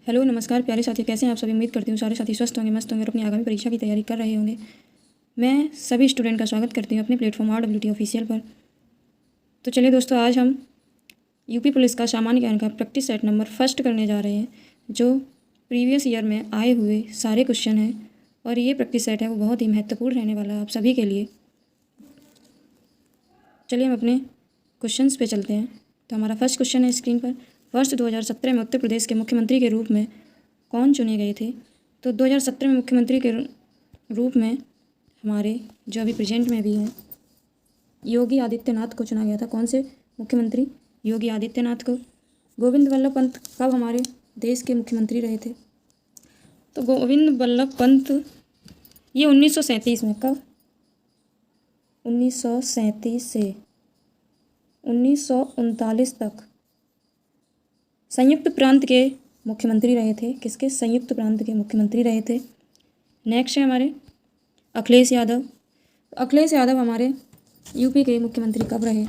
Hello नमस्कार प्यारे साथी, कैसे हैं आप सभी। उम्मीद करती हूँ सारे साथी स्वस्थ होंगे, मस्त होंगे और अपनी आगामी परीक्षा की तैयारी कर रहे होंगे। मैं सभी स्टूडेंट का स्वागत करती हूँ अपने प्लेटफॉर्म RWT ऑफिशियल पर। तो चलिए दोस्तों, आज हम यूपी पुलिस का सामान्य ज्ञान का प्रैक्टिस सेट नंबर फर्स्ट करने जा रहे हैं, जो प्रीवियस ईयर में आए हुए सारे क्वेश्चन हैं। और ये प्रैक्टिस सेट है वो बहुत ही महत्वपूर्ण रहने वाला है आप सभी के लिए। चलिए हम अपने क्वेश्चंस पे चलते हैं। तो हमारा फर्स्ट क्वेश्चन है स्क्रीन पर। वर्ष 2017 में उत्तर प्रदेश के मुख्यमंत्री के रूप में कौन चुने गए थे। तो 2017 में मुख्यमंत्री के रूप में हमारे जो अभी प्रेजेंट में भी हैं योगी आदित्यनाथ को चुना गया था। कौन से मुख्यमंत्री? योगी आदित्यनाथ को। गोविंद वल्लभ पंत कब हमारे देश के मुख्यमंत्री रहे थे? तो गोविंद वल्लभ पंत ये 1937 में। कब? 1937 से 1939 तक संयुक्त प्रांत के मुख्यमंत्री रहे थे। किसके? संयुक्त प्रांत के मुख्यमंत्री रहे थे। नेक्स्ट है हमारे अखिलेश यादव। अखिलेश यादव हमारे यूपी के मुख्यमंत्री कब रहे?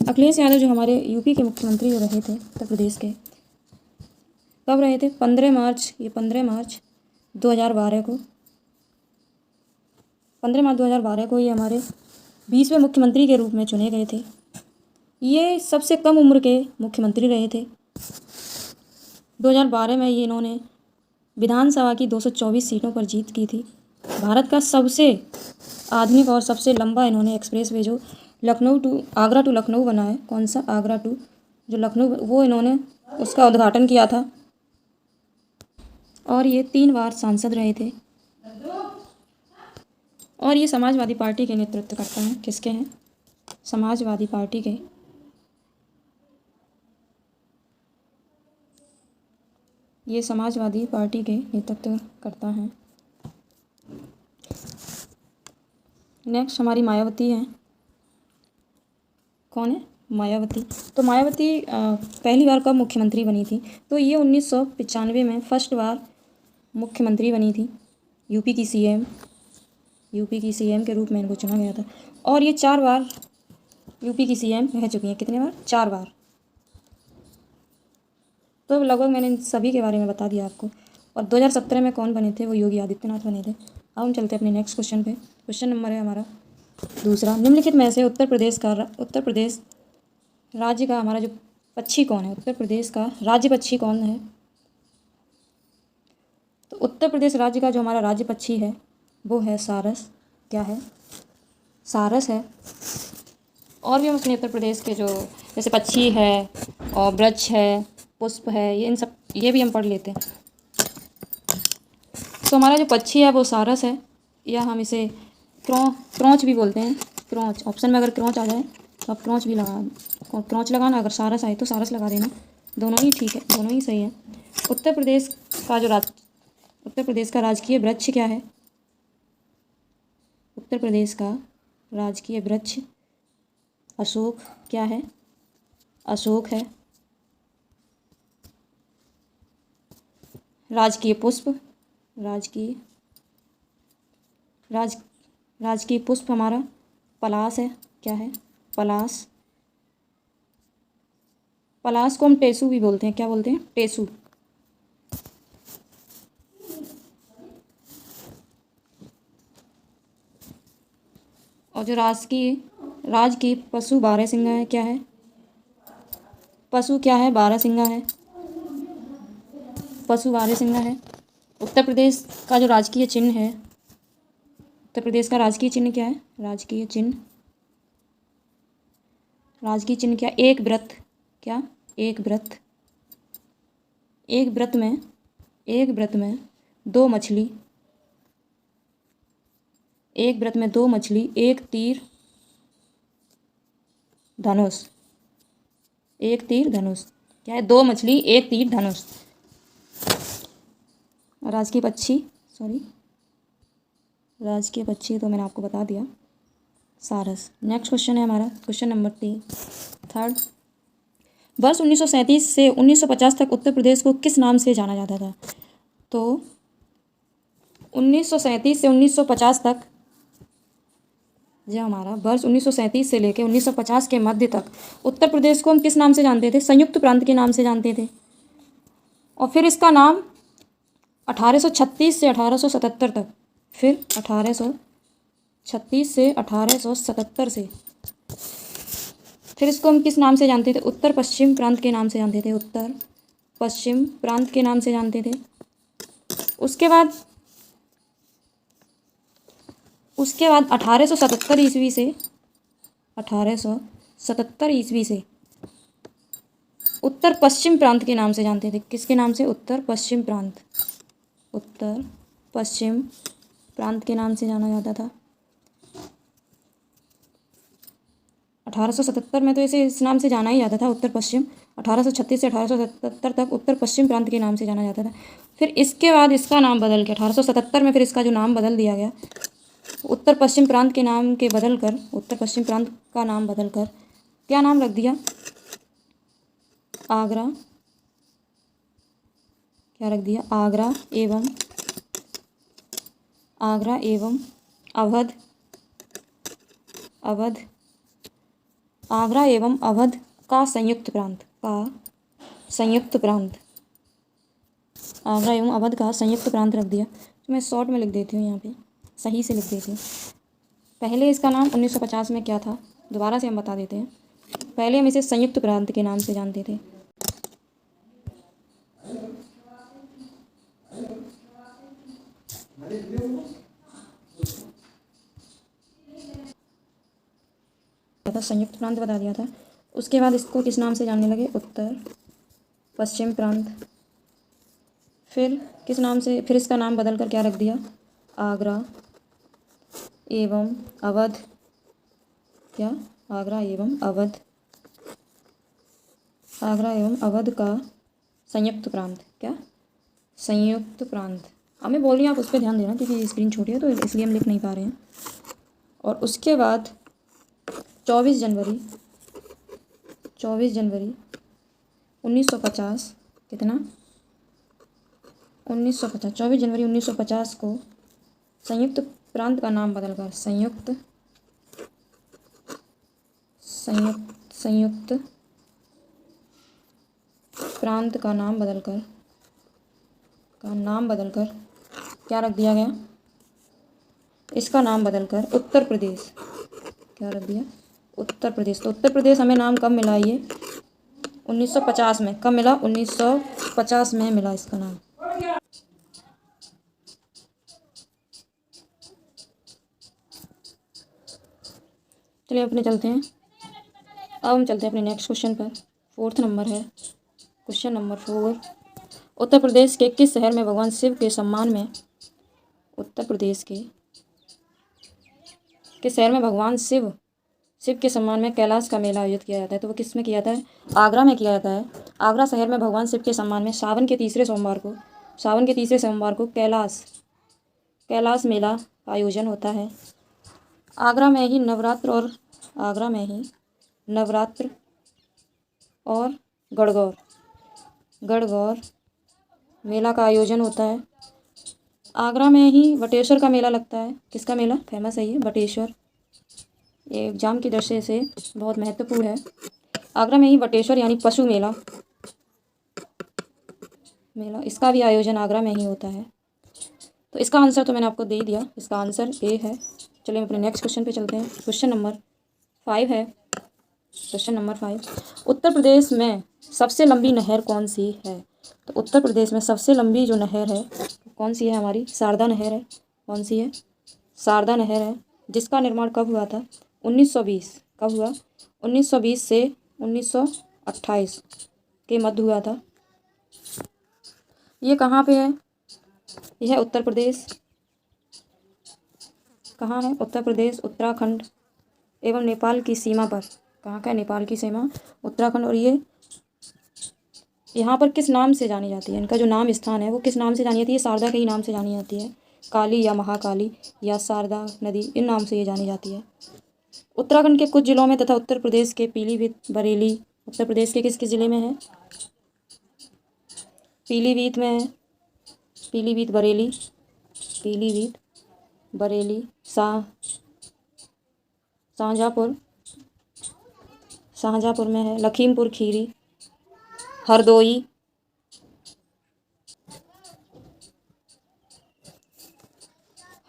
अखिलेश यादव जो हमारे यूपी के मुख्यमंत्री जो रहे थे उत्तर प्रदेश के, कब रहे थे? 15 मार्च 2012 को। 15 मार्च 2012 को ये हमारे 20वें मुख्यमंत्री के रूप में चुने गए थे। ये सबसे कम उम्र के मुख्यमंत्री रहे थे। 2012 में ये इन्होंने विधानसभा की 224 सीटों पर जीत की थी। भारत का सबसे आधुनिक और सबसे लंबा इन्होंने एक्सप्रेसवे जो आगरा टू लखनऊ बना है। कौन सा? आगरा टू जो लखनऊ, वो इन्होंने उसका उद्घाटन किया था। और ये 3 बार सांसद रहे थे। और ये समाजवादी पार्टी के नेतृत्व करता है। किसके हैं? समाजवादी पार्टी के। ये समाजवादी पार्टी के नेतृत्व करता है। नेक्स्ट हमारी मायावती हैं। कौन है? मायावती। तो मायावती पहली बार कब मुख्यमंत्री बनी थी? तो ये 1995 में फर्स्ट बार मुख्यमंत्री बनी थी। यूपी की सीएम के रूप में इनको चुना गया था। और ये 4 बार यूपी की सीएम रह चुकी हैं। कितने बार? 4 बार। तो लगभग मैंने इन सभी के बारे में बता दिया आपको। और 2017 में कौन बने थे? वो योगी आदित्यनाथ बने थे। अब हम चलते हैं अपने नेक्स्ट क्वेश्चन पे। क्वेश्चन नंबर है हमारा दूसरा। निम्नलिखित में से उत्तर प्रदेश राज्य का हमारा जो पक्षी कौन है? उत्तर प्रदेश का राज्य पक्षी कौन है? तो उत्तर प्रदेश राज्य का जो हमारा राज्य पक्षी है वो है सारस। क्या है? सारस है। और भी हम अपने उत्तर प्रदेश के जो जैसे पक्षी है और वृक्ष है, पुष्प है, ये भी हम पढ़ लेते हैं। तो हमारा जो पक्षी है वो सारस है, या हम इसे क्रोंच भी बोलते हैं। क्रोंच, ऑप्शन में अगर क्रोंच आ जाए तो आप क्रोंच लगाना, अगर सारस आए तो सारस लगा देना। दोनों ही ठीक है, दोनों ही सही है। उत्तर प्रदेश का राजकीय वृक्ष क्या है? उत्तर प्रदेश का राजकीय वृक्ष अशोक। क्या है? अशोक है। राजकीय पुष्प राजकीय पुष्प हमारा पलाश है। क्या है? पलाश। पलाश को हम टेसू भी बोलते हैं। क्या बोलते हैं? टेसू। और जो राजकीय पशु बारहसिंगा है। क्या है? पशु क्या है? बारहसिंगा है। पशु बारहसिंगा है। उत्तर प्रदेश का जो राजकीय चिन्ह है, उत्तर प्रदेश का राजकीय चिन्ह क्या है? राजकीय चिन्ह क्या? एक व्रत। क्या? एक व्रत। एक व्रत में 2 मछली, एक व्रत में 2 मछली, एक तीर धनुष। एक तीर धनुष। क्या है? 2 मछली, एक तीर धनुष। राजकीय पक्षी तो मैंने आपको बता दिया, सारस। नेक्स्ट क्वेश्चन है हमारा क्वेश्चन नंबर 3। वर्ष 1937 से 1950 तक उत्तर प्रदेश को किस नाम से जाना जाता था? तो 1937 से 1950 तक जो हमारा वर्ष 1937 से लेकर 1950 के मध्य तक उत्तर प्रदेश को हम किस नाम से जानते थे? संयुक्त प्रांत के नाम से जानते थे। और फिर इसका नाम 1836 से 1877 तक, फिर 1836 से 1877 से, फिर इसको हम किस नाम से जानते थे? उत्तर पश्चिम प्रांत के नाम से जानते थे, उत्तर पश्चिम प्रांत के नाम से जानते थे। उसके बाद 1877 ईस्वी से 1877 ईस्वी से उत्तर पश्चिम प्रांत के नाम से जानते थे। किसके नाम से? उत्तर पश्चिम प्रांत, उत्तर पश्चिम प्रांत के नाम से जाना जाता था। 1877 में तो इसे इस नाम से जाना ही जाता था, उत्तर पश्चिम। 1836 से 1877 तक उत्तर पश्चिम प्रांत के नाम से जाना जाता था। फिर इसके बाद इसका नाम बदल के 1877 में फिर इसका जो नाम बदल दिया गया, उत्तर पश्चिम प्रांत के नाम के बदल कर, उत्तर पश्चिम प्रांत का नाम बदल कर क्या नाम रख दिया? आगरा। क्या रख दिया? आगरा एवं अवध, आगरा एवं अवध का संयुक्त प्रांत, आगरा एवं अवध का संयुक्त प्रांत रख दिया। तो मैं शॉर्ट में लिख देती हूँ, यहाँ पे सही से लिख देती हूँ। पहले इसका नाम 1950 में क्या था, दोबारा से हम बता देते हैं। पहले हम इसे संयुक्त प्रांत के नाम से जानते थे। संयुक्त प्रांत बता दिया था। उसके बाद इसको किस नाम से जानने लगे? उत्तर पश्चिम प्रांत। फिर किस नाम से, फिर इसका नाम बदल कर क्या रख दिया? आगरा एवं अवध। क्या? आगरा एवं अवध का संयुक्त प्रांत। क्या? संयुक्त प्रांत। अब मैं बोल रही हूँ, आप उस पर ध्यान देना क्योंकि स्क्रीन छोटी है तो इसलिए हम लिख नहीं पा रहे हैं। और उसके बाद 24 जनवरी 1950, कितना? 1950, 24 जनवरी 1950 को संयुक्त प्रांत का नाम बदलकर संयुक्त प्रांत का नाम बदलकर क्या रख दिया गया? इसका नाम बदलकर उत्तर प्रदेश। क्या रख दिया? उत्तर प्रदेश। तो उत्तर प्रदेश हमें नाम कब मिला? ये 1950 में। कब मिला? 1950 में मिला इसका नाम। चलिए अपने चलते हैं। अब हम चलते हैं अपने नेक्स्ट क्वेश्चन पर। 4th नंबर है, क्वेश्चन नंबर 4। उत्तर प्रदेश के किस शहर में भगवान शिव के सम्मान में, उत्तर प्रदेश के किस शहर में भगवान शिव के सम्मान में कैलाश का मेला आयोजित किया जाता है? तो वो किस में किया जाता है? आगरा में किया जाता है। आगरा शहर में भगवान शिव के सम्मान में सावन के तीसरे सोमवार को कैलाश मेला का आयोजन होता है। आगरा में ही नवरात्र और गणगौर मेला का आयोजन होता है। आगरा में ही बटेश्वर का मेला लगता है। किसका मेला? फेमस है ये, बटेश्वर। ये एग्जाम की दृष्टि से बहुत महत्वपूर्ण है। आगरा में ही बटेश्वर यानी पशु मेला, इसका भी आयोजन आगरा में ही होता है। तो इसका आंसर तो मैंने आपको दे दिया, इसका आंसर ए है। चलिए अपने नेक्स्ट क्वेश्चन पे चलते हैं। क्वेश्चन नंबर 5 है। उत्तर प्रदेश में सबसे लंबी नहर कौन सी है? तो उत्तर प्रदेश में सबसे लंबी जो नहर है कौन सी है? हमारी शारदा नहर है। कौन सी है? शारदा नहर है, जिसका निर्माण कब हुआ था? 1920। कब हुआ? 1920 से 1928 के मध्य हुआ था। ये कहाँ पे है? यह है उत्तर प्रदेश। कहाँ है? उत्तर प्रदेश, उत्तराखंड एवं नेपाल की सीमा पर। कहाँ का है? नेपाल की सीमा, उत्तराखंड। और ये यहाँ पर किस नाम से जानी जाती है? इनका जो नाम स्थान है वो किस नाम से जानी जाती है? शारदा के ही नाम से जानी जाती है। काली या महाकाली या शारदा नदी, इन नाम से ये जानी जाती है। उत्तराखंड के कुछ जिलों में तथा उत्तर प्रदेश के पीलीभीत, बरेली, उत्तर प्रदेश के किस किस जिले में है? पीलीभीत में है, पीलीभीत, बरेली, शाहजहाँपुर में है, लखीमपुर खीरी, हरदोई,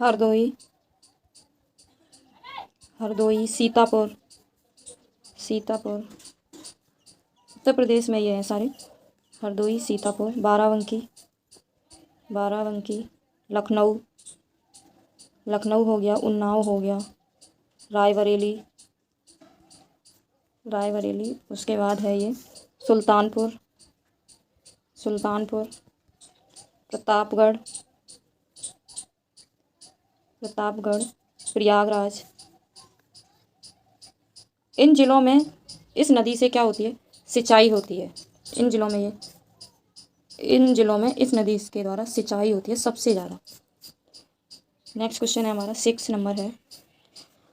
हरदोई, हरदोई, सीतापुर, सीतापुर उत्तर प्रदेश में ये हैं सारे। हरदोई, सीतापुर, बाराबंकी, बाराबंकी, लखनऊ, लखनऊ हो गया, उन्नाव हो गया, रायबरेली, रायबरेली, उसके बाद है ये सुल्तानपुर, सुल्तानपुर, प्रतापगढ़, प्रतापगढ़, प्रयागराज। इन जिलों में इस नदी से क्या होती है, सिंचाई होती है। इन जिलों में इस नदी के द्वारा सिंचाई होती है सबसे ज़्यादा। नेक्स्ट क्वेश्चन है हमारा 6 नंबर है,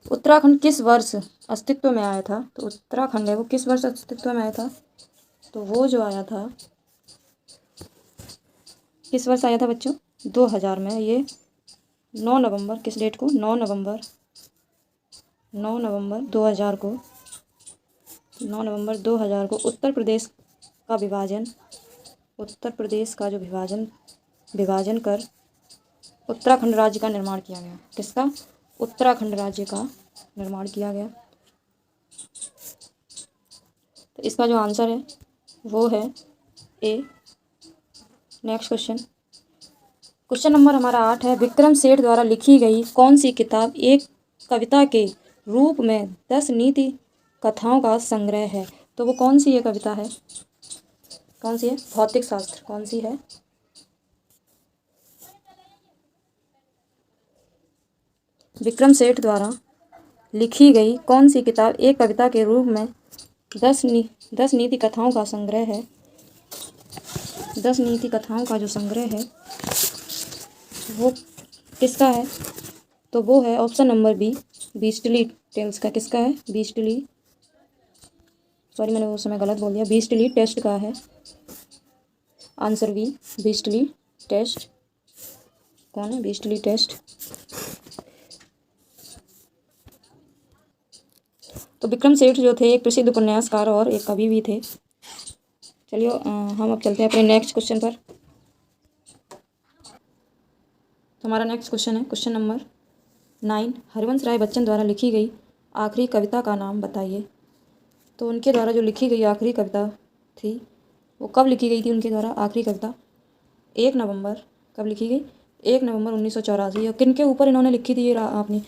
उत्तराखंड किस वर्ष अस्तित्व में आया था? तो उत्तराखंड है वो किस वर्ष अस्तित्व में आया था? तो वो जो आया था, किस वर्ष आया था बच्चों? 2000 में। ये 9 नवंबर, किस डेट को? 9 नवंबर 2000 को, 9 नवंबर 2000 को उत्तर प्रदेश का विभाजन, उत्तर प्रदेश का जो विभाजन कर उत्तराखंड राज्य का निर्माण किया गया। किसका? उत्तराखंड राज्य का निर्माण किया गया। तो इसका जो आंसर है वो है ए। नेक्स्ट क्वेश्चन नंबर हमारा 8 है, विक्रम सेठ द्वारा लिखी गई कौन सी किताब एक कविता के रूप में 10 नीति कथाओं का संग्रह है? तो वो कौन सी ये कविता है? कौन सी है? भौतिक शास्त्र। कौन सी है? विक्रम सेठ द्वारा लिखी गई कौन सी किताब एक कविता के रूप में 10 नीति कथाओं का संग्रह है? 10 नीति कथाओं का जो संग्रह है वो किसका है? तो वो है option number B, beastly tales का। किसका है? बीस्टली, सॉरी मैंने उस समय गलत बोल दिया, बीस्टली टेस्ट का है आंसर बी, बीस्टली टेस्ट। कौन है बीस्टली टेस्ट? तो विक्रम सेठ जो थे एक प्रसिद्ध उपन्यासकार और एक कवि भी थे। चलिए हम अब चलते हैं अपने नेक्स्ट क्वेश्चन पर। तो हमारा नेक्स्ट क्वेश्चन है क्वेश्चन नंबर 9, हरिवंश राय बच्चन द्वारा लिखी गई आखिरी कविता का नाम बताइए। तो उनके द्वारा जो लिखी गई आखिरी कविता थी वो कब लिखी गई थी? उनके द्वारा आखिरी कविता 1 नवंबर, कब लिखी गई? 1 नवंबर 1984। और किन के ऊपर इन्होंने लिखी थी? ये आपने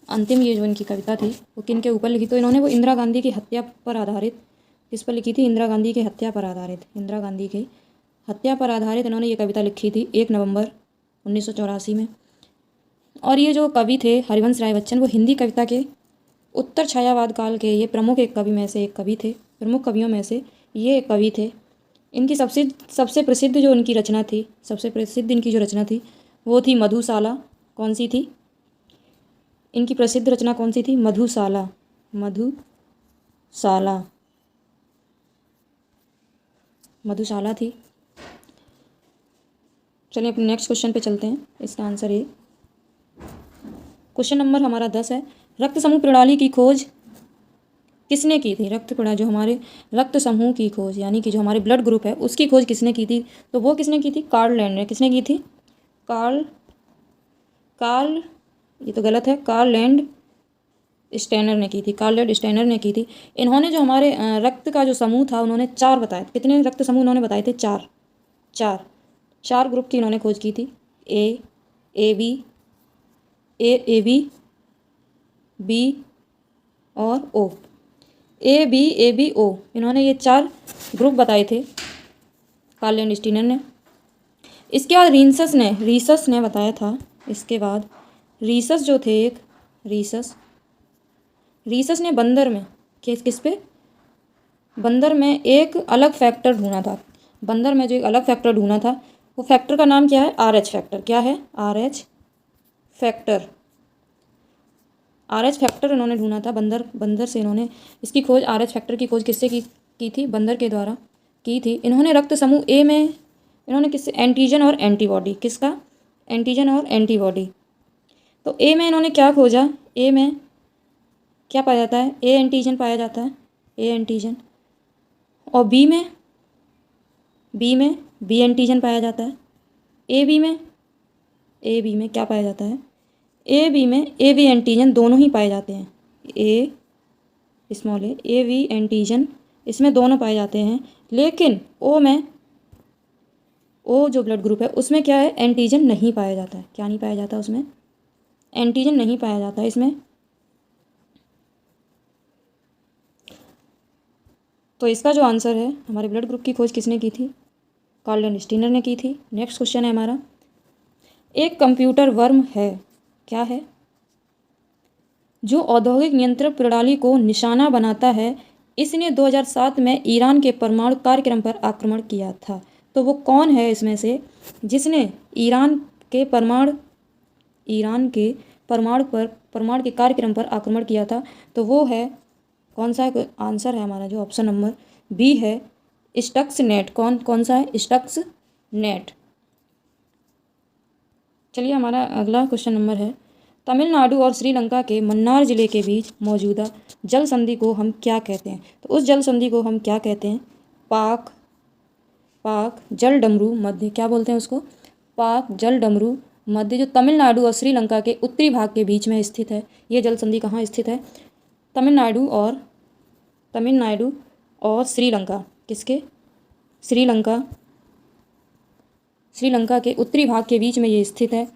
अंतिम ये जो इनकी कविता थी वो किन के ऊपर लिखी? तो इन्होंने वो इंदिरा गांधी की हत्या पर आधारित, किस पर लिखी थी? इंदिरा गांधी की हत्या पर आधारित, इंदिरा गांधी की हत्या पर आधारित इन्होंने ये कविता लिखी थी 1 नवंबर 1984 में। और ये जो कवि थे हरिवंश राय बच्चन, वो हिंदी कविता के उत्तर छायावाद काल के ये प्रमुख एक कवि में से एक कवि थे, प्रमुख कवियों में से ये एक कवि थे। इनकी सबसे प्रसिद्ध जो इनकी रचना थी, सबसे प्रसिद्ध इनकी जो रचना थी वो थी मधुशाला। कौन सी थी? इनकी प्रसिद्ध रचना कौन सी थी? मधुशाला, मधुशाला, मधुशाला थी। चलिए अपने नेक्स्ट क्वेश्चन पे चलते हैं। इसका आंसर ये क्वेश्चन नंबर हमारा 10 है, रक्त समूह प्रणाली की खोज किसने की थी? जो हमारे रक्त समूह की खोज यानी कि जो हमारे ब्लड ग्रुप है उसकी खोज किसने की थी? तो वो किसने की थी? कार्ल लैंड ने। किसने की थी? कार्ल ये तो गलत है, कार्ल लैंड स्टेनर ने की थी, कार्ल लैंड स्टेनर ने की थी। इन्होंने जो हमारे रक्त का जो समूह था उन्होंने 4 बताए। कितने रक्त समूह उन्होंने बताए थे? 4 ग्रुप की इन्होंने खोज की थी। ए बी बी और ओ, ए बी ओ, इन्होंने ये 4 ग्रुप बताए थे कार्ल लैंड स्टीनर ने। इसके बाद रीसस ने बताया था। इसके बाद रीसस जो थे एक रीसस ने बंदर में किस पे? बंदर में एक अलग फैक्टर ढूंढा था। बंदर में जो एक अलग फैक्टर ढूंढा था वो फैक्टर का नाम क्या है? RH factor. क्या है? RH factor. RH फैक्टर इन्होंने ढूंढा था बंदर से। इन्होंने इसकी खोज RH फैक्टर की खोज किससे की थी? बंदर के द्वारा की थी। इन्होंने रक्त समूह ए में इन्होंने किससे? एंटीजन और एंटीबॉडी। किसका? एंटीजन और एंटीबॉडी। तो ए में इन्होंने क्या खोजा? ए में क्या पाया जाता है? ए एंटीजन पाया जाता है, ए एंटीजन। और बी में बी एंटीजन पाया जाता है। ए बी में क्या पाया जाता है? ए बी में ए वी एंटीजन दोनों ही पाए जाते हैं। ए स्मॉल ए वी एंटीजन इसमें दोनों पाए जाते हैं, लेकिन ओ में, ओ जो ब्लड ग्रुप है उसमें क्या है, एंटीजन नहीं पाया जाता है। क्या नहीं पाया जाता उसमें? एंटीजन नहीं पाया जाता इसमें। तो इसका जो आंसर है, हमारे ब्लड ग्रुप की खोज किसने की थी? कार्ल लैंडस्टीनर ने की थी। नेक्स्ट क्वेश्चन है हमारा, एक कंप्यूटर वर्म है, क्या है? जो औद्योगिक नियंत्रण प्रणाली को निशाना बनाता है, इसने 2007 में ईरान के परमाणु कार्यक्रम पर आक्रमण किया था। तो वो कौन है इसमें से जिसने ईरान के परमाणु के कार्यक्रम पर आक्रमण किया था? तो वो है, कौन सा है? आंसर है हमारा जो ऑप्शन नंबर बी है, स्टक्सनेट। कौन सा है? स्टक्सनेट। चलिए हमारा अगला क्वेश्चन नंबर है, तमिलनाडु और श्रीलंका के मन्नार जिले के बीच मौजूदा जल संधि को हम क्या कहते हैं? तो उस जल संधि को हम क्या कहते हैं? पाक जल डमरू मध्य, क्या बोलते हैं उसको? पाक जल डमरू मध्य, जो तमिलनाडु और श्रीलंका के उत्तरी भाग के बीच में स्थित है। ये जल संधि कहाँ स्थित है? तमिलनाडु और श्रीलंका, किसके? श्रीलंका के उत्तरी भाग के बीच में ये स्थित है।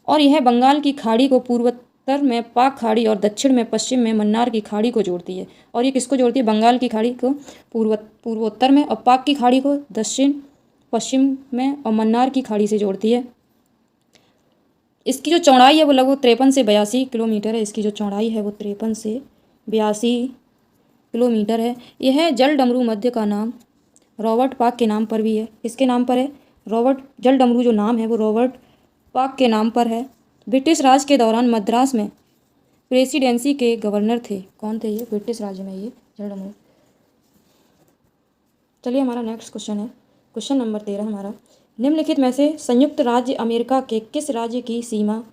और यह बंगाल की खाड़ी को पूर्वोत्तर में पाक खाड़ी और दक्षिण में पश्चिम में मन्नार की खाड़ी को जोड़ती है। और ये किसको जोड़ती है? बंगाल की खाड़ी को पूर्वोत्तर में, और पाक की खाड़ी को दक्षिण पश्चिम में, और मन्नार की खाड़ी से जोड़ती है। इसकी जो चौड़ाई है वो लगभग 53 से 82 किलोमीटर है। इसकी जो चौड़ाई है वो 53 से 82 किलोमीटर है। यह जल डमरू मध्य का नाम रॉबर्ट पाक के नाम पर भी है। किसके नाम पर है? रॉबर्ट, जल डमरू जो नाम है वो रॉबर्ट पाक के नाम पर है। ब्रिटिश राज के दौरान मद्रास में प्रेसिडेंसी के गवर्नर थे। कौन थे ये? ब्रिटिश राज्य में ये जल डमरू। चलिए हमारा नेक्स्ट क्वेश्चन है, क्वेश्चन नंबर 13 हमारा, निम्नलिखित में से संयुक्त राज्य अमेरिका के किस राज्य की सीमा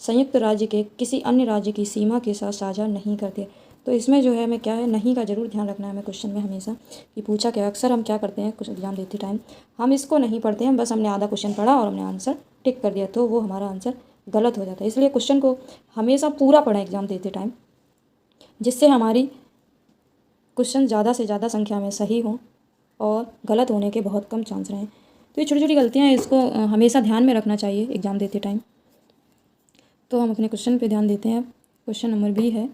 संयुक्त राज्य के किसी अन्य राज्य की सीमा के साथ साझा नहीं करते? तो इसमें जो है हमें क्या है, नहीं का जरूर ध्यान रखना है हमें क्वेश्चन में हमेशा, कि पूछा क्या। अक्सर हम क्या करते हैं कुछ एग्जाम देते टाइम, हम इसको नहीं पढ़ते हैं, बस हमने आधा क्वेश्चन पढ़ा और हमने आंसर टिक कर दिया, तो वो हमारा आंसर गलत हो जाता है। इसलिए क्वेश्चन को हमेशा पूरा पढ़ें एग्जाम देते टाइम, जिससे हमारी क्वेश्चन ज़्यादा से ज़्यादा संख्या में सही हों और गलत होने के बहुत कम चांस रहें। तो ये छोटी छोटी गलतियाँ हैं, इसको हमेशा ध्यान में रखना चाहिए एग्ज़ाम देते टाइम। तो हम अपने क्वेश्चन पे ध्यान देते हैं। क्वेश्चन नंबर बी है,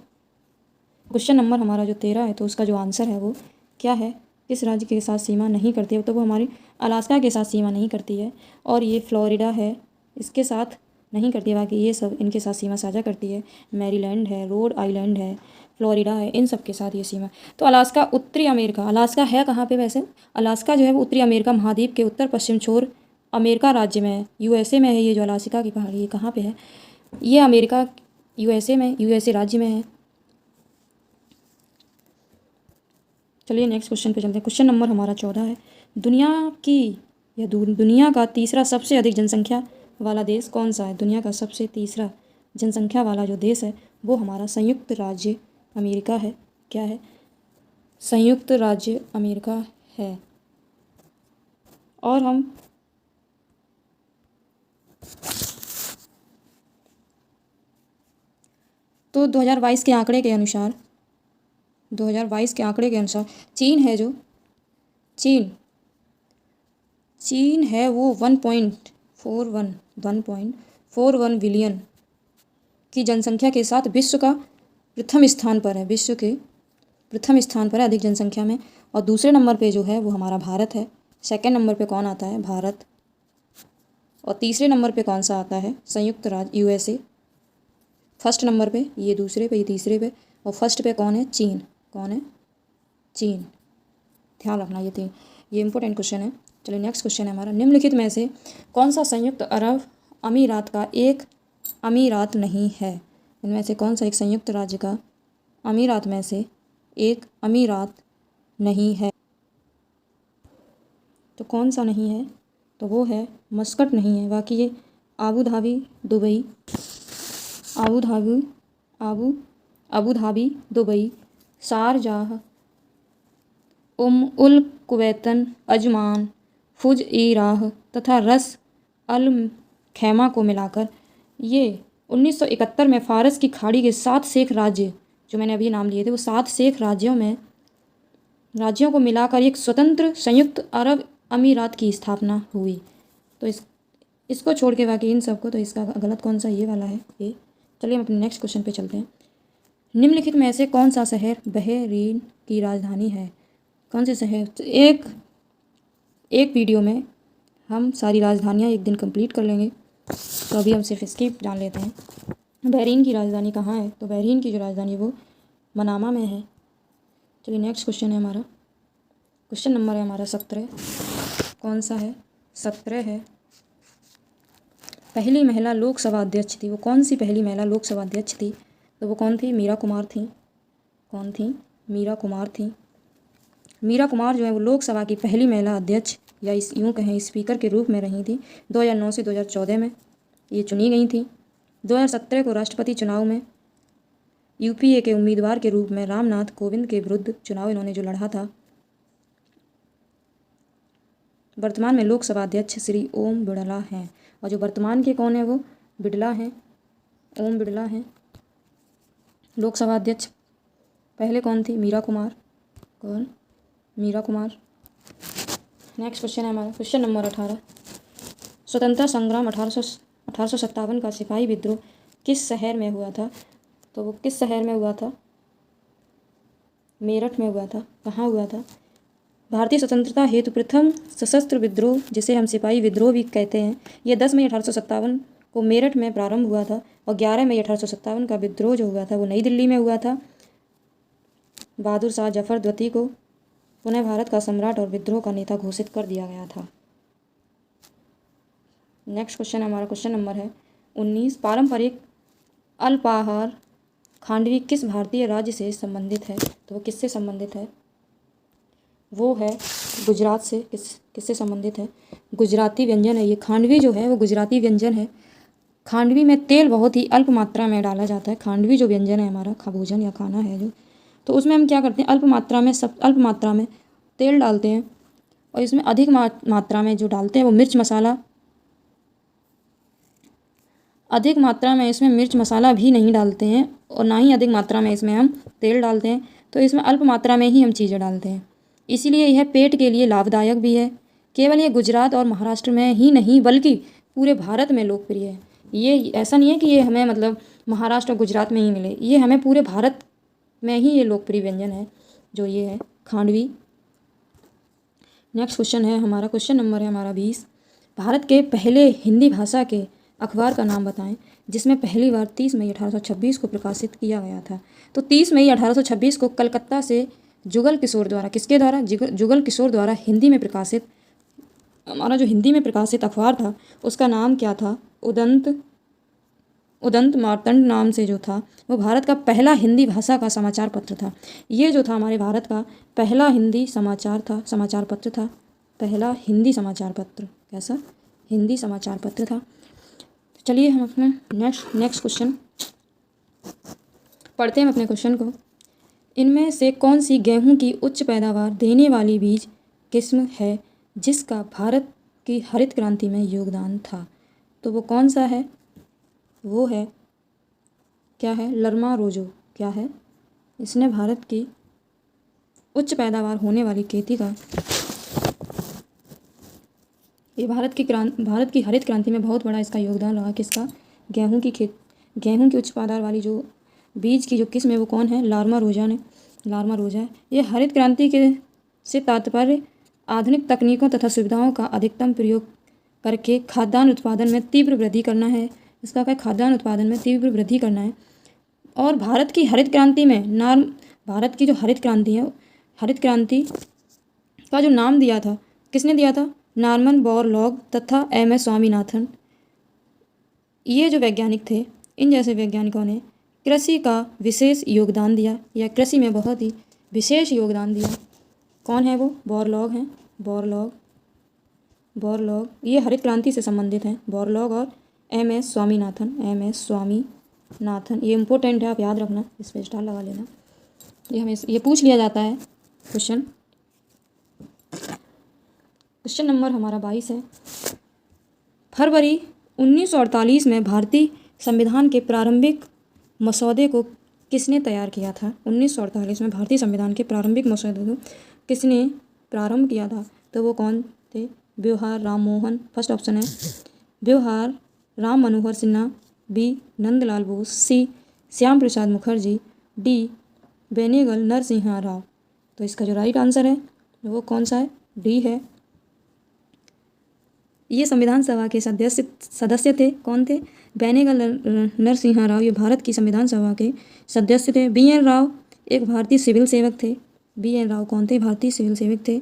क्वेश्चन नंबर हमारा जो 13 है, तो उसका जो आंसर है वो क्या है? किस राज्य के साथ सीमा नहीं करती है? तो वो हमारी अलास्का के साथ सीमा नहीं करती है, और ये फ्लोरिडा है, इसके साथ नहीं करती है। बाकी ये सब इनके साथ सीमा साझा करती है। मैरीलैंड है, रोड आइलैंड है, फ्लोरिडा है, इन सब के साथ ये सीमा। तो अलास्का उत्तरी अमेरिका, अलास्का है कहाँ पे वैसे? अलास्का जो है वो उत्तरी अमेरिका महाद्वीप के उत्तर पश्चिम छोर अमेरिका राज्य में है, यूएसए में है। ये जो अलास्का की पहाड़ी, ये कहाँ पे है? ये अमेरिका यूएसए में, यूएसए राज्य में है। चलिए नेक्स्ट क्वेश्चन पे चलते हैं। क्वेश्चन नंबर हमारा 14 है, दुनिया का तीसरा सबसे अधिक जनसंख्या वाला देश कौन सा है? दुनिया का सबसे तीसरा जनसंख्या वाला जो देश है वो हमारा संयुक्त राज्य अमेरिका है। क्या है? संयुक्त राज्य अमेरिका है। और हम तो 2022 के आंकड़े के अनुसार 2022 के आंकड़े के अनुसार चीन है, जो चीन है वो 1.41 बिलियन की जनसंख्या के साथ विश्व का प्रथम स्थान पर है। विश्व के प्रथम स्थान पर है अधिक जनसंख्या में। और दूसरे नंबर पे जो है वो हमारा भारत है। सेकंड नंबर पे कौन आता है? भारत। और तीसरे नंबर पे कौन सा आता है? संयुक्त राज्य यूएसए। फर्स्ट नंबर पे ये, दूसरे पे ये, तीसरे पे, और फर्स्ट पे कौन है? चीन। कौन है? चीन। ध्यान रखना ये इंपॉर्टेंट क्वेश्चन है। चलिए नेक्स्ट क्वेश्चन है हमारा, निम्नलिखित में से कौन सा संयुक्त अरब अमीरात का एक अमीरात नहीं है? इनमें से कौन सा एक संयुक्त राज्य का अमीरात में से एक अमीरात नहीं है? तो कौन सा नहीं है? तो वो है मस्कट नहीं है। बाकी ये Abu Dhabi, Dubai, Dubai, Sharjah, उल कुवैतन, अजमान, फुज इराह तथा रस अल खैमा को मिलाकर ये 1971 में फारस की खाड़ी के 7 शेख राज्य, जो मैंने अभी नाम लिए थे, वो 7 शेख राज्यों को मिलाकर एक स्वतंत्र संयुक्त अरब अमीरात की स्थापना हुई। तो इसको छोड़ के बाकी इन सबको, तो इसका गलत कौन सा ये वाला है ये। चलिए हम अपने नेक्स्ट क्वेश्चन पे चलते हैं। निम्नलिखित में से कौन सा शहर बहरीन की राजधानी है? कौन से शहर? तो एक वीडियो में हम सारी राजधानियाँ एक दिन कंप्लीट कर लेंगे, तो अभी हम सिर्फ इसकी जान लेते हैं। बहरीन की राजधानी कहाँ है? तो बहरीन की जो राजधानी है वो मनामा में है। चलिए नेक्स्ट क्वेश्चन है हमारा, क्वेश्चन नंबर है हमारा 17। कौन सा है? 17 है। पहली महिला लोकसभा अध्यक्ष थी, वो कौन सी पहली महिला लोकसभा अध्यक्ष थी? तो वो कौन थी? मीरा कुमार थी। कौन थी? मीरा कुमार थी। मीरा कुमार जो है वो लोकसभा की पहली महिला अध्यक्ष या यूँ कहें स्पीकर के रूप में रही थी। 2009 से 2014 में ये चुनी गई थी। 2017 को राष्ट्रपति चुनाव में यूपीए के उम्मीदवार के रूप में रामनाथ कोविंद के विरुद्ध चुनाव इन्होंने जो लड़ा था। वर्तमान में लोकसभा अध्यक्ष श्री ओम बिड़ला हैं, और जो वर्तमान के कौन है वो बिड़ला हैं, ओम बिड़ला हैं लोकसभा अध्यक्ष। पहले कौन थी? मीरा कुमार। कौन? मीरा कुमार। नेक्स्ट क्वेश्चन है हमारा, क्वेश्चन नंबर 18। स्वतंत्रता संग्राम 1857 का सिपाही विद्रोह किस शहर में हुआ था? तो वो किस शहर में हुआ था? मेरठ में हुआ था। कहाँ हुआ था? भारतीय स्वतंत्रता हेतु प्रथम सशस्त्र विद्रोह, जिसे हम सिपाही विद्रोह भी कहते हैं, यह 10 मई 1857 को मेरठ में प्रारंभ हुआ था, और 11 मई 1857 का विद्रोह जो हुआ था वो नई दिल्ली में हुआ था। बहादुर शाह जफर द्वितीय को पुनः भारत का सम्राट और विद्रोह का नेता घोषित कर दिया गया था। नेक्स्ट क्वेश्चन हमारा, क्वेश्चन नंबर है 19। पारंपरिक अल्पाहार खांडवी किस भारतीय राज्य से संबंधित है? तो वो किससे संबंधित है? वो है गुजरात से। किससे संबंधित है? गुजराती व्यंजन है ये। खांडवी जो है वो गुजराती व्यंजन है। खांडवी में तेल बहुत ही अल्प मात्रा में डाला जाता है। खांडवी जो व्यंजन है हमारा भोजन या खाना है जो, तो उसमें हम क्या करते हैं, अल्प मात्रा में तेल डालते हैं, और इसमें अधिक मात्रा में जो डालते हैं वो मिर्च मसाला, अधिक मात्रा में इसमें मिर्च मसाला भी नहीं डालते हैं, और ना ही अधिक मात्रा में इसमें हम तेल डालते हैं। तो इसमें अल्प मात्रा में ही हम चीज़ें डालते हैं, इसीलिए यह पेट के लिए लाभदायक भी है। केवल ये गुजरात और महाराष्ट्र में ही नहीं बल्कि पूरे भारत में लोकप्रिय है। ये ऐसा नहीं है कि ये हमें मतलब महाराष्ट्र और गुजरात में ही मिले, ये हमें पूरे भारत में ही ये लोकप्रिय व्यंजन है जो ये है खांडवी। नेक्स्ट क्वेश्चन है हमारा, क्वेश्चन नंबर है हमारा 20। भारत के पहले हिंदी भाषा के अखबार का नाम बताएं जिसमें पहली बार 30 मई 1826 को प्रकाशित किया गया था। तो 30 मई 1826 को कलकत्ता से जुगल किशोर द्वारा, किसके द्वारा? जुगल किशोर द्वारा हिंदी में प्रकाशित, हमारा जो हिंदी में प्रकाशित अखबार था उसका नाम क्या था? उदंत मार्तंड नाम से जो था वो भारत का पहला हिंदी भाषा का समाचार पत्र था। ये जो था हमारे भारत का पहला हिंदी समाचार पत्र था। पहला हिंदी समाचार पत्र, कैसा? हिंदी समाचार पत्र था। चलिए हम अपने नेक्स्ट क्वेश्चन पढ़ते हैं अपने क्वेश्चन को। इनमें से कौन सी गेहूं की उच्च पैदावार देने वाली बीज किस्म है जिसका भारत की हरित क्रांति में योगदान था? तो वो कौन सा है? वो है, क्या है? लरमा रोजो। क्या है? इसने भारत की उच्च पैदावार होने वाली खेती का, ये भारत की हरित क्रांति में बहुत बड़ा इसका योगदान रहा। किसका? गेहूं की उच्च पैदावार वाली जो बीज की जो किस्म है वो कौन है? लारमा रोजा है। ये हरित क्रांति के से तात्पर्य आधुनिक तकनीकों तथा सुविधाओं का अधिकतम प्रयोग करके खाद्यान्न उत्पादन में तीव्र वृद्धि करना है। इसका क्या? खाद्यान्न उत्पादन में तीव्र वृद्धि करना है। और भारत की हरित क्रांति में भारत की जो हरित क्रांति है, हरित क्रांति का जो नाम दिया था किसने दिया था? नॉर्मन बोरलॉग तथा MS स्वामीनाथन। ये जो वैज्ञानिक थे, इन जैसे वैज्ञानिकों ने कृषि का विशेष योगदान दिया, या कृषि में बहुत ही विशेष योगदान दिया। कौन है वो? बोरलॉग हैं। बोरलॉग ये हरित क्रांति से संबंधित हैं। बोरलॉग और MS स्वामीनाथन। ये इम्पोर्टेंट है, आप याद रखना, इस पर स्टार लगा लेना, ये हमें ये पूछ लिया जाता है क्वेश्चन। नंबर हमारा 22 है। फरवरी 1948 में भारतीय संविधान के प्रारंभिक मसौदे को किसने तैयार किया था? 1948 में भारतीय संविधान के प्रारंभिक मसौदे को किसने प्रारंभ किया था? तो वो कौन थे? व्यवहार राम मोहन, फर्स्ट ऑप्शन है व्यवहार राम मनोहर सिन्हा, बी नंदलाल बोस, सी श्याम प्रसाद मुखर्जी, डी बेनेगल नरसिम्हा राव। तो इसका जो राइट आंसर है वो कौन सा है? डी है। ये संविधान सभा के सदस्य थे। कौन थे? बेनेगल नरसिम्हा राव ये भारत की संविधान सभा के सदस्य थे। बी एन राव एक भारतीय सिविल सेवक थे। बी एन राव कौन थे? भारतीय सिविल सेवक थे।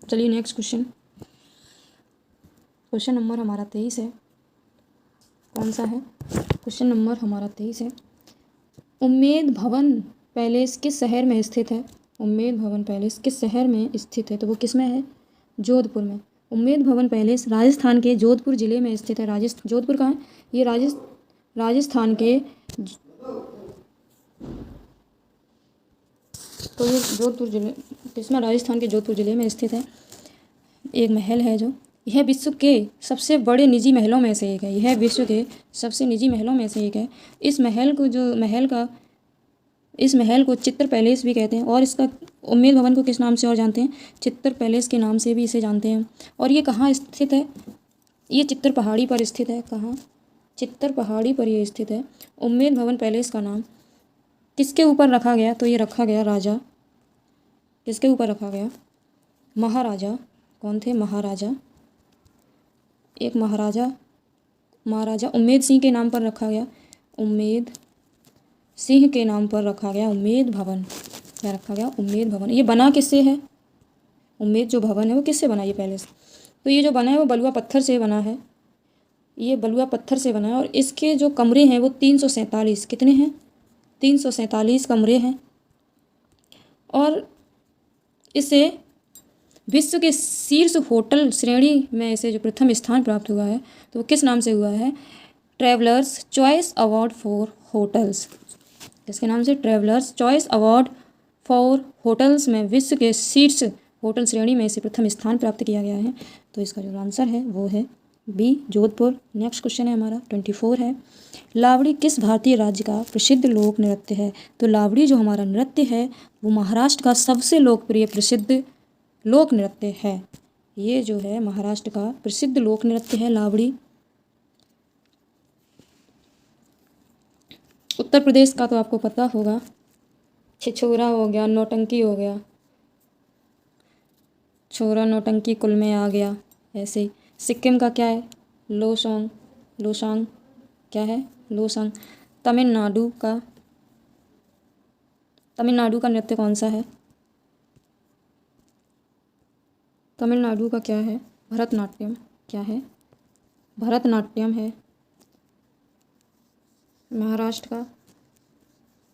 चलिए नेक्स्ट क्वेश्चन। क्वेश्चन नंबर हमारा 23 है। कौन सा है? क्वेश्चन नंबर हमारा 23 है। उम्मेद भवन पैलेस किस शहर में स्थित है? उम्मेद भवन पैलेस किस शहर में स्थित है? तो वो किस में है? जोधपुर में। उम्मेद भवन पैलेस राजस्थान के जोधपुर जिले में स्थित है। जोधपुर कहाँ है? ये राजस्थान के तो ये जोधपुर जिले किसमें? राजस्थान के जोधपुर जिले में स्थित है। एक महल है जो यह विश्व के सबसे बड़े निजी महलों में से एक है। यह विश्व के सबसे निजी महलों में से एक है। इस महल को चित्तर पैलेस भी कहते हैं और इसका उम्मेद भवन को किस नाम से और जानते हैं? चित्तर पैलेस के नाम से भी इसे जानते हैं। और ये कहाँ स्थित है? ये चित्तर पहाड़ी पर स्थित है। कहाँ? चित्तर पहाड़ी पर ये स्थित है। उम्मेद भवन पैलेस का नाम किसके ऊपर रखा गया? तो ये रखा गया राजा, किसके ऊपर रखा गया? महाराजा। कौन थे? महाराजा। एक महाराजा उम्मेद सिंह के नाम पर रखा गया। उम्मेद सिंह के नाम पर रखा गया उम्मेद भवन। क्या रखा गया? उम्मेद भवन। ये बना किससे है? उम्मेद जो भवन है वो किससे बना? ये पैलेस तो ये जो बना है वो बलुआ पत्थर से बना है। ये बलुआ पत्थर से बना है और इसके जो कमरे हैं वो 347 कितने हैं? 347 कमरे हैं। और इसे विश्व के शीर्ष होटल श्रेणी में इसे जो प्रथम स्थान प्राप्त हुआ है तो वो किस नाम से हुआ है? Travellers choice award for hotels. इसके नाम से travellers choice award for hotels में विश्व के शीर्ष होटल श्रेणी में इसे प्रथम स्थान प्राप्त किया गया है। तो इसका जो आंसर है वो है बी जोधपुर। नेक्स्ट क्वेश्चन है हमारा 24 है। लावड़ी किस भारतीय राज्य का प्रसिद्ध लोक नृत्य है? तो लावड़ी जो हमारा नृत्य है वो महाराष्ट्र का सबसे लोकप्रिय प्रसिद्ध लोक नृत्य है। ये जो है महाराष्ट्र का प्रसिद्ध लोक नृत्य है लावड़ी। उत्तर प्रदेश का तो आपको पता होगा, छिछोरा हो गया, नौटंकी हो गया, छोरा नौटंकी कुल में आ गया। ऐसे ही सिक्किम का क्या है? लोसांग क्या है? लोसांग। तमिलनाडु का नृत्य कौन सा है? तमिलनाडु का क्या है? भरतनाट्यम। क्या है? भरतनाट्यम है। महाराष्ट्र का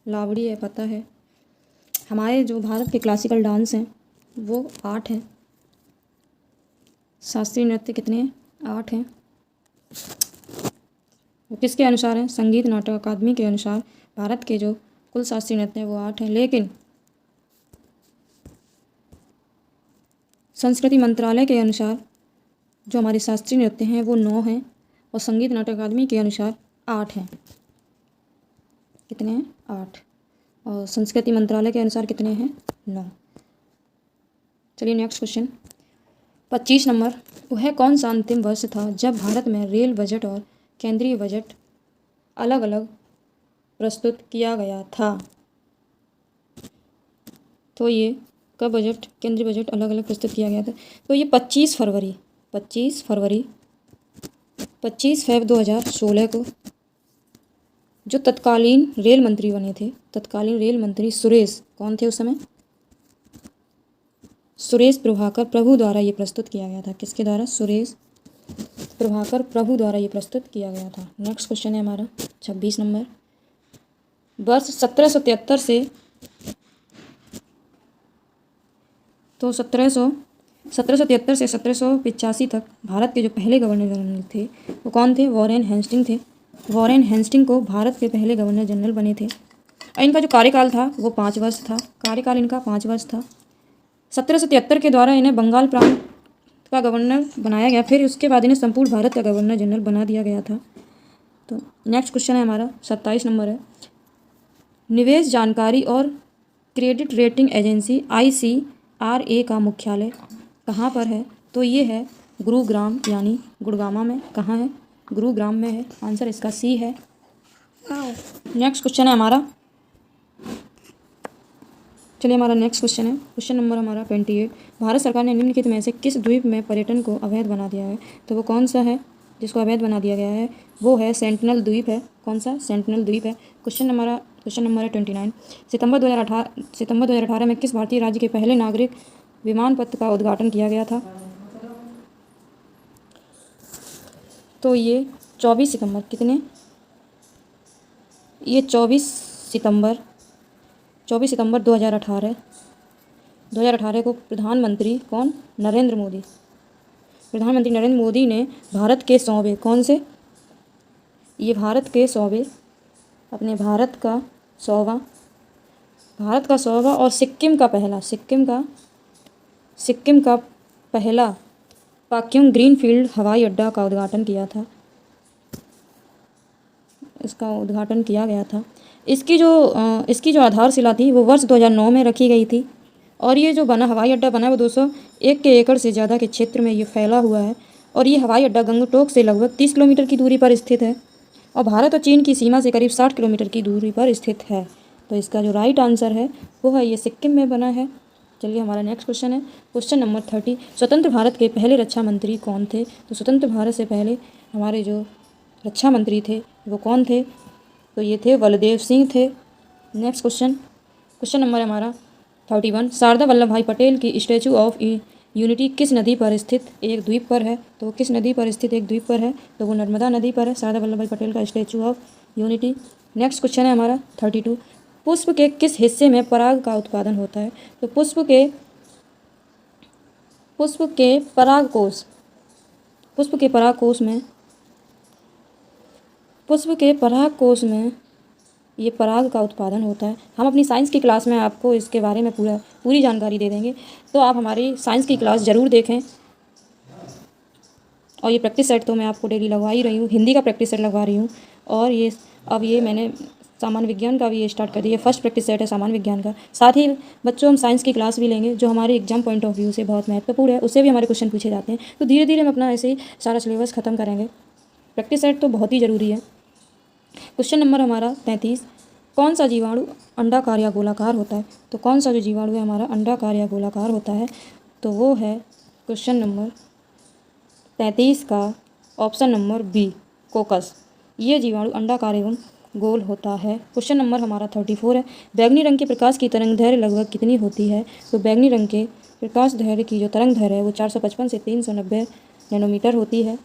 लावड़ी है, पता है। हमारे जो भारत के क्लासिकल डांस हैं वो 8 हैं। शास्त्रीय नृत्य कितने हैं? 8 हैं। वो किसके अनुसार है? संगीत नाटक अकादमी के अनुसार भारत के जो कुल शास्त्रीय नृत्य हैं वो 8 हैं। लेकिन संस्कृति मंत्रालय के अनुसार जो हमारे शास्त्रीय नृत्य हैं वो 9 हैं और संगीत नाटक अकादमी के अनुसार 8 हैं। कितने हैं? 8। और संस्कृति मंत्रालय के अनुसार कितने हैं? 9। चलिए नेक्स्ट क्वेश्चन 25 नंबर। वह कौन सा अंतिम वर्ष था जब भारत में रेल बजट और केंद्रीय बजट अलग अलग प्रस्तुत किया गया था? तो ये कब बजट केंद्रीय बजट अलग अलग प्रस्तुत किया गया था? तो ये 25 फरवरी 2016 को जो तत्कालीन रेल मंत्री बने थे, तत्कालीन रेल मंत्री सुरेश कौन थे उस समय? सुरेश प्रभाकर प्रभु द्वारा ये प्रस्तुत किया गया था। किसके द्वारा? सुरेश प्रभाकर प्रभु द्वारा ये प्रस्तुत किया गया था। नेक्स्ट क्वेश्चन है हमारा 26 नंबर। वर्ष 1773 से तो 1773 से 1785 तक भारत के जो पहले गवर्नर जनरल थे वो कौन थे? वॉरेन हेस्टिंग थे। वॉरेन हेस्टिंग को भारत के पहले गवर्नर जनरल बने थे। इनका जो कार्यकाल था वो 5 वर्ष था। कार्यकाल इनका 5 वर्ष था। 1773 के द्वारा इन्हें बंगाल प्रांत का गवर्नर बनाया गया, फिर उसके बाद इन्हें संपूर्ण भारत का गवर्नर जनरल बना दिया गया था। तो नेक्स्ट क्वेश्चन है हमारा 27 नंबर है, निवेश जानकारी और क्रेडिट रेटिंग एजेंसी ICRA का मुख्यालय कहाँ पर है? तो ये है गुरुग्राम यानी गुड़गामा में। कहाँ है? गुरुग्राम में है। आंसर इसका सी है। नेक्स्ट क्वेश्चन है हमारा, चलिए हमारा नेक्स्ट क्वेश्चन है, क्वेश्चन नंबर हमारा 28, भारत सरकार ने निम्नलिखित में से किस द्वीप में पर्यटन को अवैध बना दिया है? तो वो कौन सा है जिसको अवैध बना दिया गया है? वो है सेंटिनल द्वीप है। कौन सा? सेंटिनल द्वीप है। क्वेश्चन नंबर है 29, सितंबर 2018 में किस भारतीय राज्य के पहले नागरिक विमान पथ का उद्घाटन किया गया था? तो ये 24 सितंबर, कितने? ये 24 सितंबर 2018 को प्रधानमंत्री कौन? प्रधानमंत्री नरेंद्र मोदी ने भारत के 100वें, कौन से? ये भारत के 100वें, अपने भारत का 100वां और सिक्किम का पहला पाक्योंग ग्रीनफील्ड हवाई अड्डा का उद्घाटन किया था। इसका उद्घाटन किया गया था। इसकी जो आधारशिला थी वो वर्ष 2009 में रखी गई थी। और ये जो हवाई अड्डा बना है वो 201 एकड़ से ज़्यादा के क्षेत्र में ये फैला हुआ है। और ये हवाई अड्डा गंगटोक से लगभग 30 किलोमीटर की दूरी पर स्थित है और भारत और चीन की सीमा से करीब 60 किलोमीटर की दूरी पर स्थित है। तो इसका जो राइट आंसर है वो है ये सिक्किम में बना है। चलिए हमारा नेक्स्ट क्वेश्चन है, क्वेश्चन नंबर 30, स्वतंत्र भारत के पहले रक्षा मंत्री कौन थे? तो स्वतंत्र भारत से पहले हमारे जो रक्षा मंत्री थे वो कौन थे? तो ये थे बलदेव सिंह थे। नेक्स्ट क्वेश्चन नंबर है हमारा 31, सरदार वल्लभ भाई पटेल की स्टैचू ऑफ यूनिटी किस नदी पर स्थित एक द्वीप पर है? तो किस नदी पर स्थित एक द्वीप पर है? तो वो नर्मदा नदी पर है, सरदार वल्लभ भाई पटेल का statue of unity. Next question है हमारा 32, पुष्प के किस हिस्से में पराग का उत्पादन होता है? तो पुष्प के परागकोश में ये पराग का उत्पादन होता है। हम अपनी साइंस की क्लास में आपको इसके बारे में पूरी जानकारी दे देंगे, तो आप हमारी साइंस की क्लास ज़रूर देखें। और ये प्रैक्टिस सेट तो मैं आपको डेली लगवा ही रही हूँ, हिंदी का प्रैक्टिस सेट लगवा रही हूँ। और अब मैंने सामान्य विज्ञान का भी ये स्टार्ट कर दिया, फर्स्ट प्रैक्टिस सेट है सामान्य विज्ञान का। साथ ही बच्चों हम साइंस की क्लास भी लेंगे जो हमारे एग्जाम पॉइंट ऑफ व्यू से बहुत महत्वपूर्ण है, उससे भी हमारे क्वेश्चन पूछे जाते हैं। तो धीरे धीरे हम अपना ऐसे ही सारा सिलेबस ख़त्म करेंगे। प्रैक्टिस सेट तो बहुत ही ज़रूरी है। क्वेश्चन नंबर हमारा 33, कौन सा जीवाणु अंडाकार या गोलाकार होता है? तो कौन सा जो जीवाणु है हमारा अंडाकार या गोलाकार होता है? तो वो है क्वेश्चन नंबर 33 का ऑप्शन नंबर बी, कोकस। ये जीवाणु अंडाकार एवं गोल होता है। क्वेश्चन नंबर हमारा 34 है, बैगनी रंग के प्रकाश की तरंग दैर्घ्य लगभग कितनी होती है? तो बैगनी रंग के प्रकाश दैर्घ्य की जो तरंग दैर्घ्य है वो 455 से 390 नैनोमीटर होती है।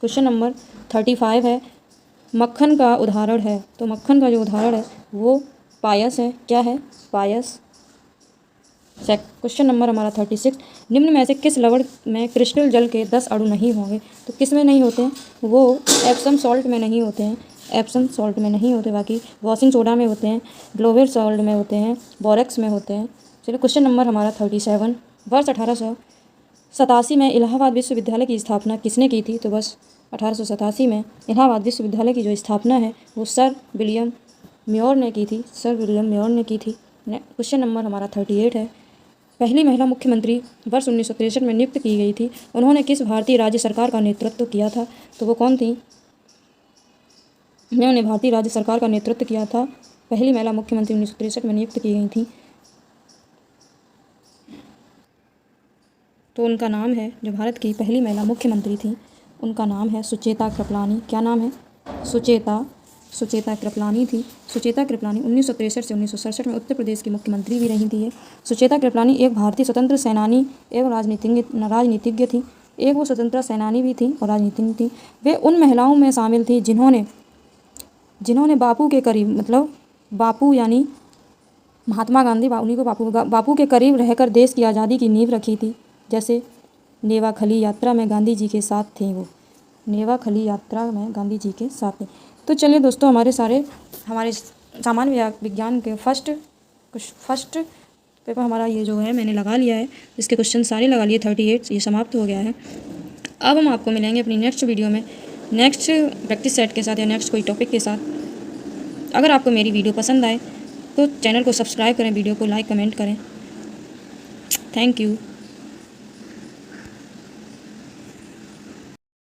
क्वेश्चन नंबर 35 है, मक्खन का उदाहरण है। तो मक्खन का जो उदाहरण है वो पायस है। क्या है? पायस। क्वेश्चन नंबर हमारा 36, निम्न में से किस लवण में क्रिस्टल जल के 10 अणु नहीं होंगे? तो किस में नहीं होते हैं? वो एप्सम सॉल्ट में नहीं होते हैं, एप्सम सॉल्ट में नहीं होते, बाकी वॉशिंग सोडा में होते हैं, ग्लोवेर सॉल्ट में होते हैं, बोरेक्स में होते हैं। चलिए क्वेश्चन नंबर हमारा 37, वर्ष 1887 में इलाहाबाद विश्वविद्यालय की स्थापना किसने की थी? तो बस 1887 में इलाहाबाद विश्वविद्यालय की जो स्थापना है वो सर विलियम म्योर ने की थी। क्वेश्चन नंबर हमारा 38 है, पहली महिला मुख्यमंत्री वर्ष 1963 में नियुक्त की गई थी, उन्होंने किस भारतीय राज्य सरकार का नेतृत्व किया था? तो वो कौन थी? उन्होंने भारतीय राज्य सरकार का नेतृत्व किया था। पहली महिला मुख्यमंत्री 1963 में नियुक्त की गई थी, तो उनका नाम है, जो भारत की पहली महिला मुख्यमंत्री थी उनका नाम है सुचेता कृपलानी। क्या नाम है? सुचेता कृपलानी थी। सुचेता कृपलानी 1963 से 1967 में उत्तर प्रदेश की मुख्यमंत्री भी रही थी। सुचेता कृपलानी एक भारतीय स्वतंत्र सेनानी एवं राजनीतिज्ञ थी। एक वो स्वतंत्रता सेनानी भी थी और राजनीतिज्ञ थी। वे उन महिलाओं में शामिल थी जिन्होंने बापू के करीब, मतलब बापू यानी महात्मा गांधी, उन्हीं को बापू के करीब रहकर देश की आज़ादी की नींव रखी थी। जैसे नेवाखली यात्रा में गांधी जी के साथ थे, वो नेवाखली यात्रा में गांधी जी के साथ थे। तो चलिए दोस्तों, हमारे सामान्य विज्ञान के फर्स्ट पेपर हमारा ये जो है मैंने लगा लिया है, इसके क्वेश्चन सारे लगा लिए 38, ये समाप्त हो गया है। अब हम आपको मिलेंगे अपनी नेक्स्ट वीडियो में नेक्स्ट प्रैक्टिस सेट के साथ या नेक्स्ट कोई टॉपिक के साथ। अगर आपको मेरी वीडियो पसंद आए तो चैनल को सब्सक्राइब करें, वीडियो को लाइक कमेंट करें। Thank you.